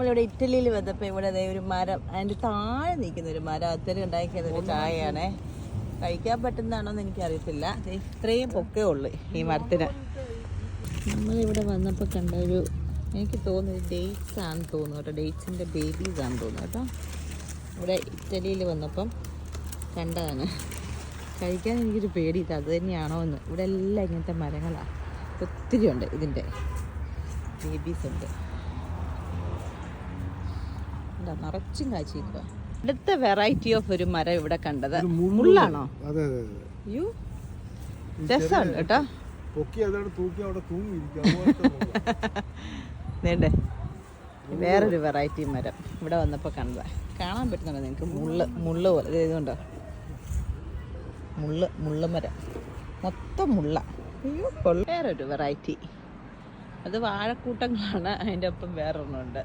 നമ്മളിവിടെ ഇറ്റലിയിൽ വന്നപ്പോൾ ഇവിടെ ഒരു മരം, അതിൻ്റെ താഴെ നിൽക്കുന്ന ഒരു മരം, അത്തരം ഉണ്ടാക്കിയ ഒരു ചായയാണേ. കഴിക്കാൻ പറ്റുന്നതാണോന്ന് എനിക്കറിയത്തില്ല. ഇത്രയും പൊക്കേ ഉള്ളു ഈ മരത്തിന്. നമ്മളിവിടെ വന്നപ്പോൾ കണ്ട എനിക്ക് തോന്നുന്നത് ഡേറ്റ്സ് ആണെന്ന് തോന്നുന്നു കേട്ടോ. ഡേറ്റ്സിൻ്റെ ബേബീസ് ആണെന്ന് തോന്നുന്നു കേട്ടോ. ഇവിടെ ഇറ്റലിയിൽ വന്നപ്പം കണ്ടതാണ്. കഴിക്കാൻ എനിക്കൊരു പേടി, ഇത് അത് തന്നെയാണോ എന്ന്. ഇവിടെ എല്ലാം ഇങ്ങനത്തെ മരങ്ങളാണ്, ഒത്തിരി ഉണ്ട് ഇതിൻ്റെ ബേബീസ് ഉണ്ട്. നിറച്ചും കാച്ചിരിക്കുക. അടുത്ത വെറൈറ്റി ഓഫ് ഒരു മരം ഇവിടെ കണ്ടത് മുള്ളാണോ? യു രസമുണ്ട് കേട്ടോ. വേണ്ടേ വേറൊരു വെറൈറ്റി മരം ഇവിടെ വന്നപ്പോൾ കണ്ടതാ. കാണാൻ പറ്റുന്നുണ്ടോ നിങ്ങൾക്ക്? മുള്ള് പോലെ ഇതുണ്ടോ, മുള്ള് മരം മൊത്തം മുള്ള. അയ്യോ, വേറൊരു വെറൈറ്റി. അത് വാഴക്കൂട്ടങ്ങളാണ്. അതിൻ്റെ ഒപ്പം വേറൊരെണ്ണമുണ്ട്.